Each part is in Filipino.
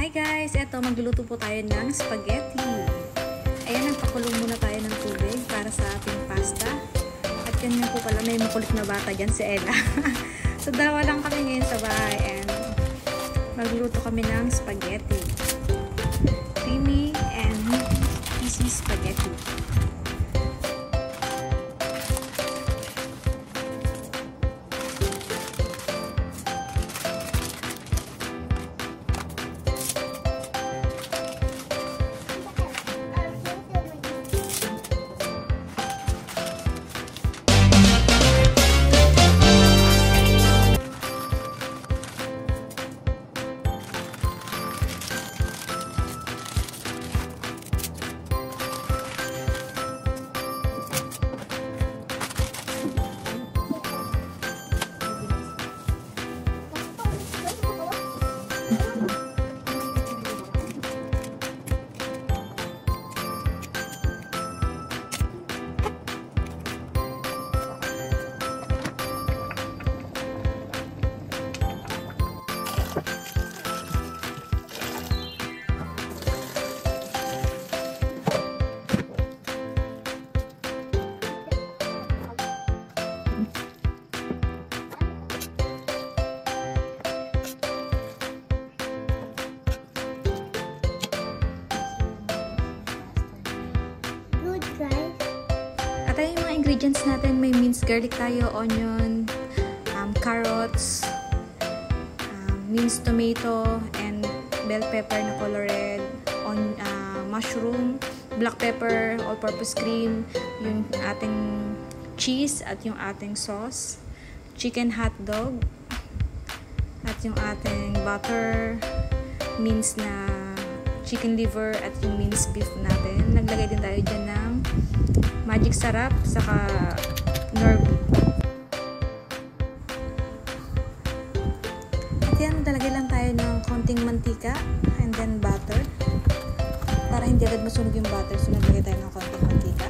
Hi guys! Eto, magluluto po tayo ng spaghetti. Ayan, nagpakulong muna tayo ng tubig para sa ating pasta. At ganyan po pala, may makulit na bata dyan, si Ella. So, dalawa lang kami ngayon sa bahay and magluluto kami ng spaghetti. Creamy and easy spaghetti. At ayun yung mga ingredients natin, may minced garlic tayo, onion, carrots, minced tomato, and bell pepper na color red, mushroom, black pepper, all-purpose cream, yung ating cheese at yung ating sauce, chicken hot dog, at yung ating butter, minced na chicken liver, at yung minced beef natin. Naglagay din tayo dyan ng magic sarap, saka nerve. At yan, talagay lang tayo ng konting mantika and then butter. Para hindi agad masunog yung butter, so naglagay tayo ng konting mantika.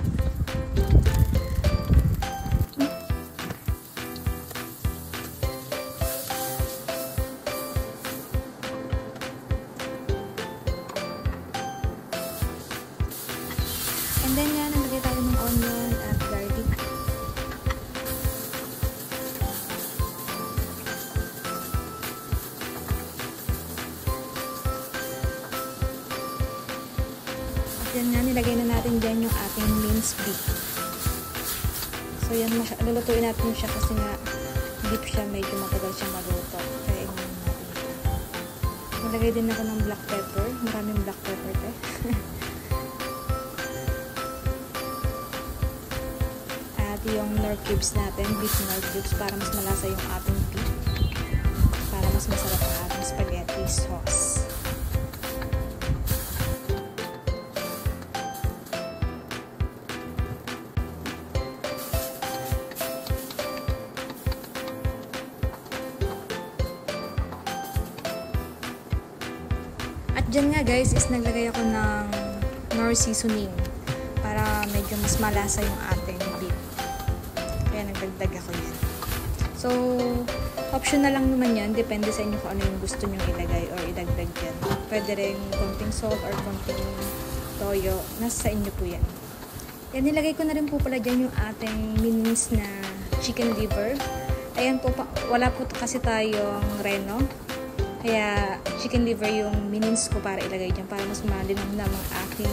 And then yan, naglagay tayo ng onion at garlic. At yan nga, nilagay na natin dyan yung ating minced beef. So yan, lulutuin natin siya kasi nga beef siya, medyo matagal siya maluto. Kaya inayin natin siya. Nilagay din ako ng black pepper. Maraming black pepper te. Yung nor cubes natin, beef nor cubes, para mas malasa yung ating beef, para mas masarap ang ating spaghetti sauce. At dyan nga guys is naglagay ako ng nor seasoning para medyo mas malasa yung ating beef. Kaya nagdagdag ako yan. So, optional lang naman yan. Depende sa inyo kung ano yung gusto nyo ilagay or idagdag yan. Pwede rin konting salt or konting toyo. Nasa sa inyo po yan. Yan, nilagay ko na rin po pala dyan yung ating minced na chicken liver. Ayan po, wala po kasi tayong reno. Kaya, chicken liver yung minced ko para ilagay dyan. Para mas malinamnam ang ating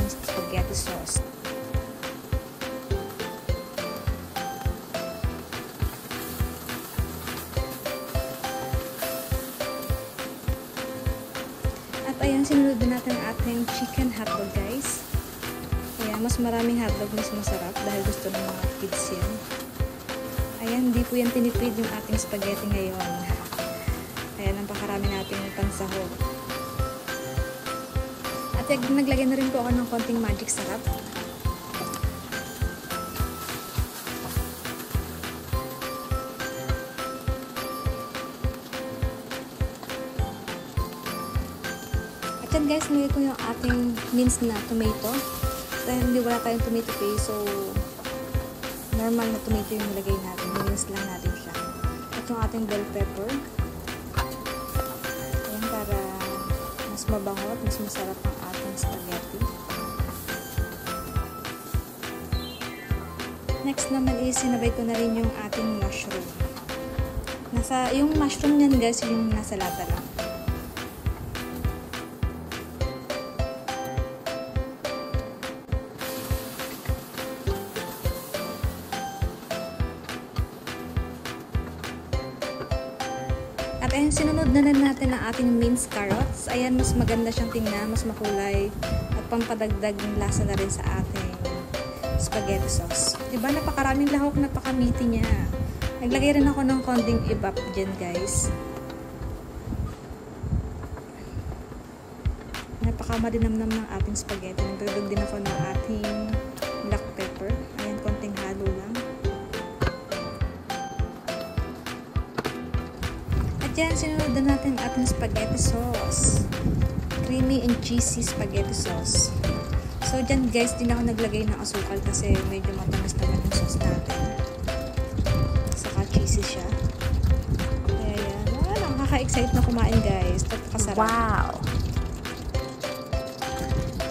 spaghetti sauce. Ayan, sinunod din natin ang ating chicken hotdog guys. Ayan, mas maraming hotdog, mas masarap dahil gusto ng mga kids yan. Ayan, hindi po yan tinipid yung ating spaghetti ngayon. Ayan, napakarami nating pansahog. At naglagay na rin po ako ng konting magic sarap. At guys, nilagay ko yung ating minced na tomato. Dahil hindi wala tayong tomato paste, so normal na tomato yung nilagay natin. Mince lang natin siya. At yung ating bell pepper. Ayan, para mabango at mas masarap ang ating spaghetti. Next naman is sinabay ko na rin yung ating mushroom. Yung mushroom niyan guys, yung nasa lata lang. At ayun, sinunod na natin ang ating minced carrots. Ayan, mas maganda siyang tingnan, mas makulay at pampadagdag ng lasa na rin sa ating spaghetti sauce. Diba, napakaraming lahok, napaka-meaty niya. Naglagay rin ako ng konting evap dyan, guys. Napaka-madinamnam ng ating spaghetti. Nagdagdag din ako ng ating black pepper. Ayan, konting halo lang. At yan, sinunod na natin ang ating spaghetti sauce. Creamy and cheesy spaghetti sauce. So, dyan guys, din ako naglagay ng asukal kasi medyo matamis naman yung sauce natin. Saka cheesy siya. Kaya yan. Nakaka-excite na kumain guys. Pagkakasarap. Wow!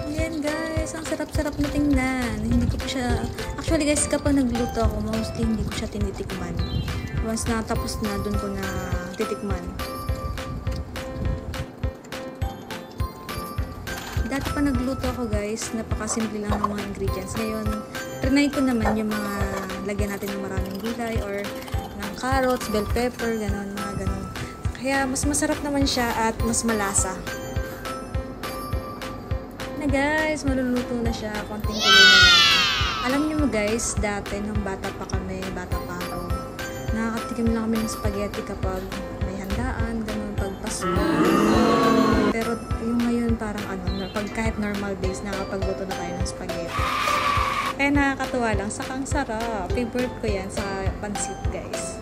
Ayan guys, ang sarap-sarap na tingnan. Hindi ko pa siya... Actually guys, kapag nagluto ako, mostly hindi ko siya tinitikman. Once na tapos na, dun ko na titikman. Dati pa nagluto ako guys, napakasimple lang ng mga ingredients. Ngayon, trinay ko naman yung mga lagyan natin ng maraming gulay or ng carrots, bell pepper, ganon, mga ganon. Kaya mas masarap naman siya at mas malasa. Na guys, maluluto na siya, konting kulo na lang. Alam niyo mo guys, dati nung bata pa kami, bata pa ako, nakakatikim lang kami ng spaghetti kapag may handaan, ganon, pagpasko. Pero yung ngayon parang pag kahit normal days, nakapagluto na tayo ng spaghetti. Kaya nakakatuwa lang, sakang sarap. Favorite ko yan sa pansit guys.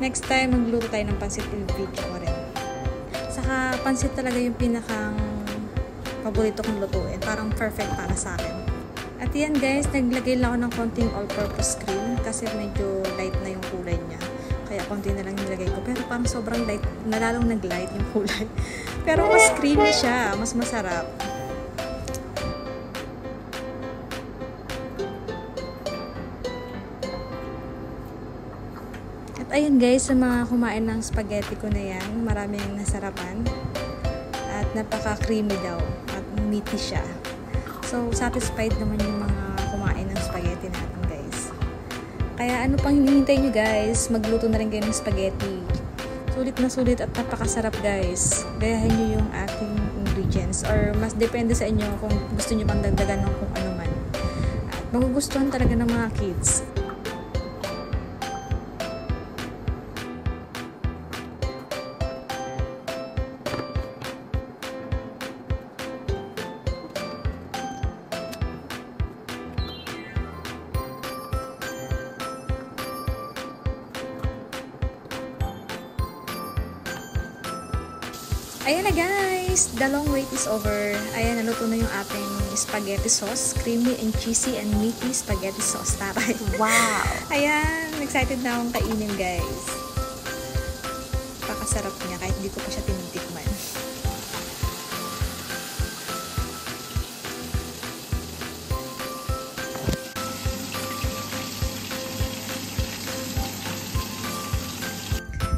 Next time, magluto tayo ng pansit, i-video ko rin. Saka pansit talaga yung pinakang paborito kong lutuin. Parang perfect para sa akin. At yan guys, naglagay lang ako ng konting all-purpose cream kasi medyo light na yung kulay niya. Kaya konti na lang nilagay ko. Pero parang sobrang light, nalalong nag-light yung kulay. Pero mas creamy siya, mas masarap. At ayun guys, sa mga kumain ng spaghetti ko na yan, maraming nasarapan. At napaka-creamy daw. At meaty siya. So, satisfied naman yung mga kumain ng spaghetti natin guys. Kaya ano pang hinihintay nyo guys, magluto na rin kayo ng spaghetti. Sulit na sulit at napakasarap guys. Gayahin nyo yung ating ingredients or mas depende sa inyo kung gusto nyo pang dagdagan ng kung ano man. At magugustuhan talaga ng mga kids. Ayan na guys, the long wait is over. Ayan, naluto na yung ating spaghetti sauce. Creamy and cheesy and meaty spaghetti sauce. Taray. Wow! Ayan, excited na akong kainin guys. Pakasarap niya kahit hindi ko pa siya tinitikman.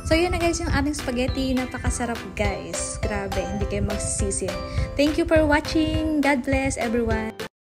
So yun na guys yung ating spaghetti. Napakasarap guys. Grabe, hindi kayo magsisisi. Thank you for watching. God bless everyone.